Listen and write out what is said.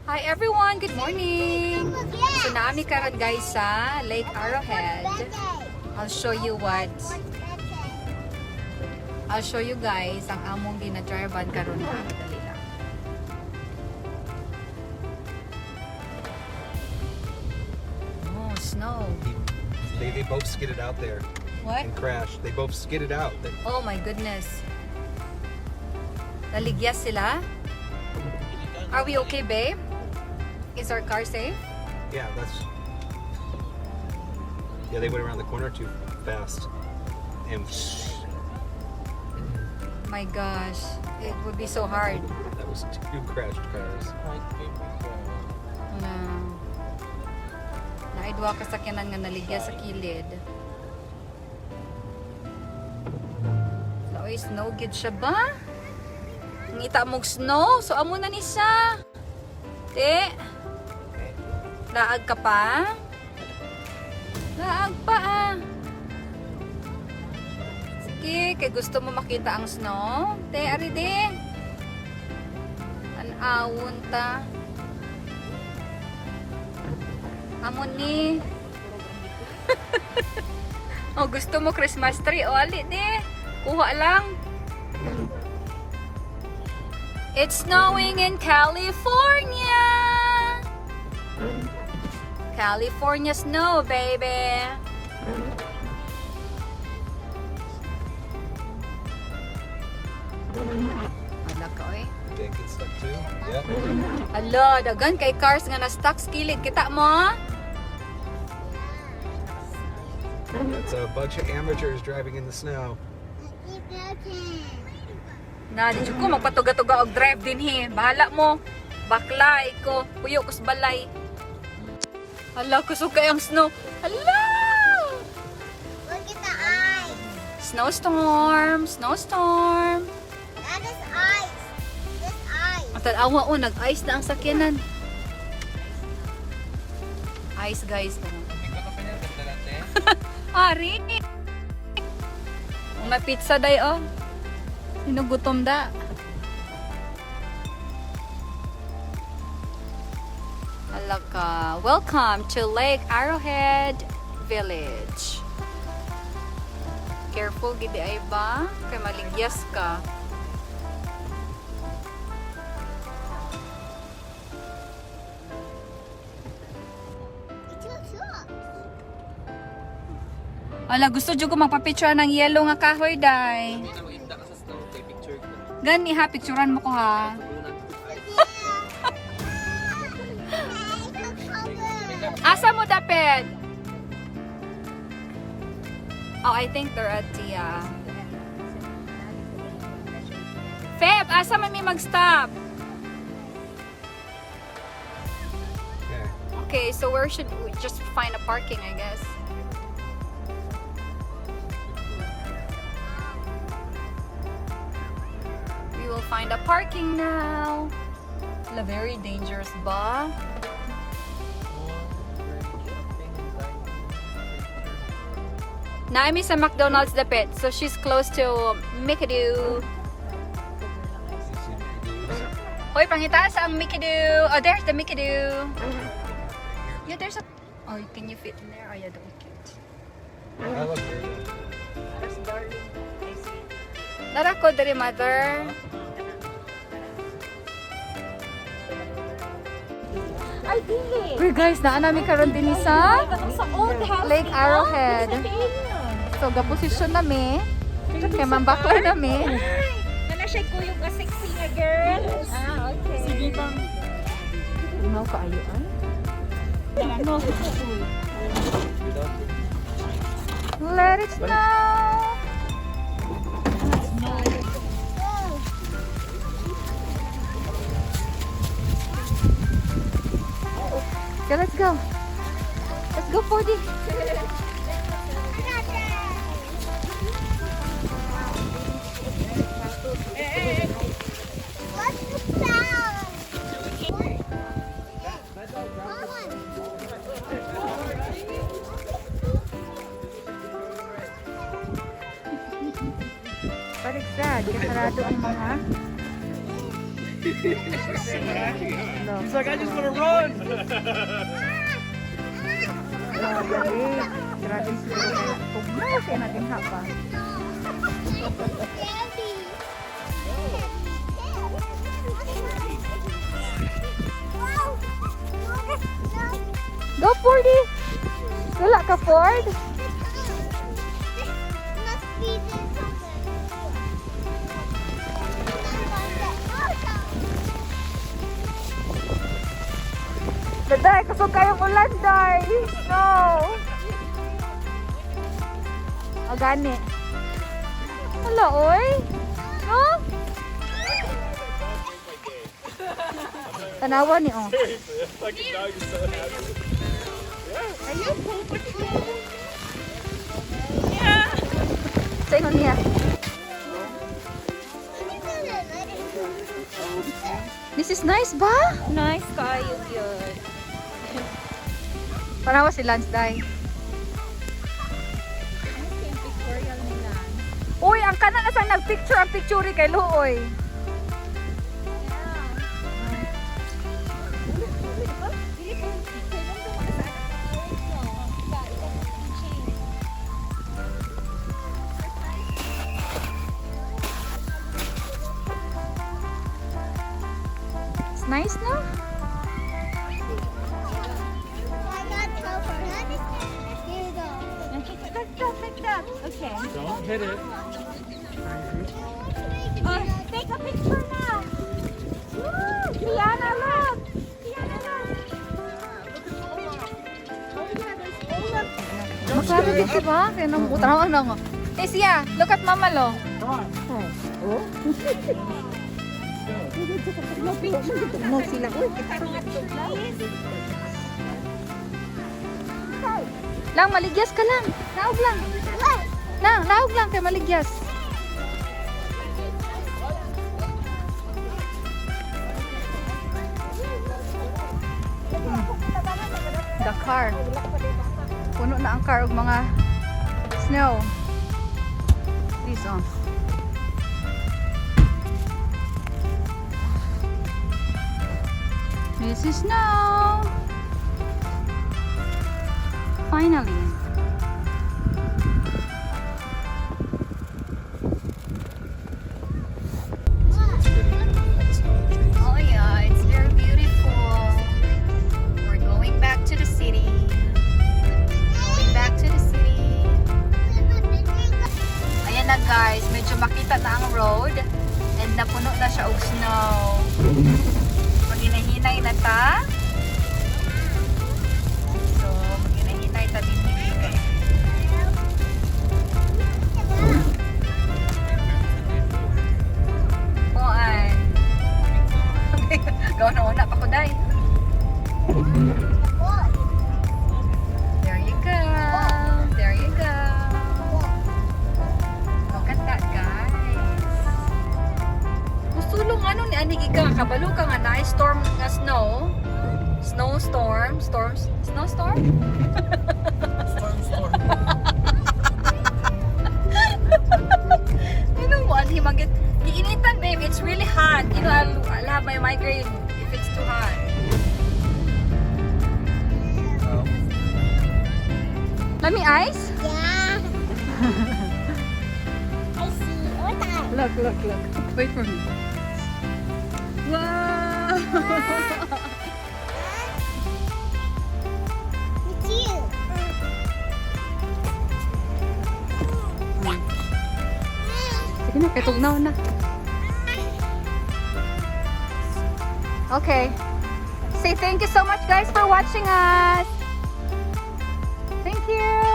Hi everyone, good morning. So naami karon guys sa Lake Arrowhead. I'll show you guys ang among gina-drivean karon na. Dali lang. Oh, snow. They both skidded out there. What? And crashed. They both skidded out. Oh my goodness. Naligyas sila? Are we okay, babe? Is our car safe? Yeah, they went around the corner too fast. And My gosh, it would be so hard. that was two crashed cars. Naidwa ka sakyanan nga naligya sa kilid. Oy, snow gid siya ba? Ngita mong snow, so amo na ni siya. Te. Laag ka pa? Laag pa ah. Sige, kay gusto mo makita ang snow? Te, ari di. An-awon ta. Amo ni. Oh, gusto mo Christmas tree? O, ali di. Kuha lang. It's snowing in California. California snow, baby. Ala ka, oy. Did get stuck too? Yeah. Ala, dagan kay cars nga na-stuck sa kilid. Kita mo? It's a bunch of amateurs driving in the snow. Na, di ko magpatuga-tuga og drive din he. Bahala mo. Baklay ko. Puyo ko sa balay. Hala, kusog kay ang snow. Hala! Look at the ice. Snowstorm. Snowstorm. That is ice. This ice. Ang tanawa o, nag-ice na ang sakyanan. Ice guys. Ari! May pizza day oh. Hinugutom da. Alaka. Welcome to Lake Arrowhead Village. Careful gidi ay ba? Kay maligyas ka. It's too short. Ala, gusto dyo ko magpapicture ng yellow nga kahoy, day. Gani ha, picturean mo ko ha. Asa mo dapit? Oh, I think they're at the Feb, asa man may mag-stop? Okay. Okay, so where should we just find a parking, I guess? We will find a parking now. La, very dangerous ba? Naimi sa McDonald's dapit, so she's close to Mikadu. Hoy, pangita sa ang Mikadu. Oh, there's the Mikadu. Yeah, there's a... Oh, can you fit in there? Oh, yeah, don't fit. I look good. That's darling. I see. Dara ko diri, mother. Ay, dili. Uy, guys, naan namin karon din sa Sa old house. Lake Arrowhead. So, gaposisyon nami. Kaya mambaklar nami. Nana siya ko yung sexy nga girl. Ah, okay. Sige bang. Inaw ka ayuan. No. Let it snow. Okay, let's go. Let's go, 40. What's the sound? Balik sad, kasarado ang mga. No. She's like, I just want to run. Grabe siguro kaya. Pugmo siya natin hapa. Go, Fordy! Wala ka, Ford? Daday, kusog kayong ulan, Day! No! O, gani. Hala, oy! No? Tanawa ni, oh. Like a dog is so happy. Are you pooping? Sa ingon niya. This is nice ba? Nice kayo yun. Tanawa si Lance, Day. Ano yung pictorial nila? Uy, ang kanan na sang nagpicture ang picture kay Luoy. It's nice, no? Okay. Don't hit it. Oh, take a picture now. Tiana, look. Tiana, look. Masabi din siya ba? Kaya nang utaraw na nga. Eh siya, look at mama lo. No, sila. Uy, kita mga tulis. Lang, maligyas ka lang. Naog lang. Lang, naog lang kay maligyas. The car. Puno na ang car og mga snow. This on. This is snow. Finally. Oh yeah, it's very beautiful. We're going back to the city. Going back to the city. Ayan na guys, medyo makita na ang road and napuno na siya og snow. Maginahinay na ta. So, maginahinay ta din kay. Kuan. Gawa na una pa ko dai. There you go. There you go. Look at that, guys. Gusto ano ni ani giga kabalo ka nga na storm nga snow. Snowstorm, snowstorm? Storm. You know what? Himagit. Iinitan, babe. It's really hot. You know, I'll have my migraine if it's too hot. Oh. Let me ice? Yeah. I see. What the? Look. Wait for me. Wow! It's you. Sige na, kay tugnaw na. Okay. Say thank you so much guys for watching us. Thank you.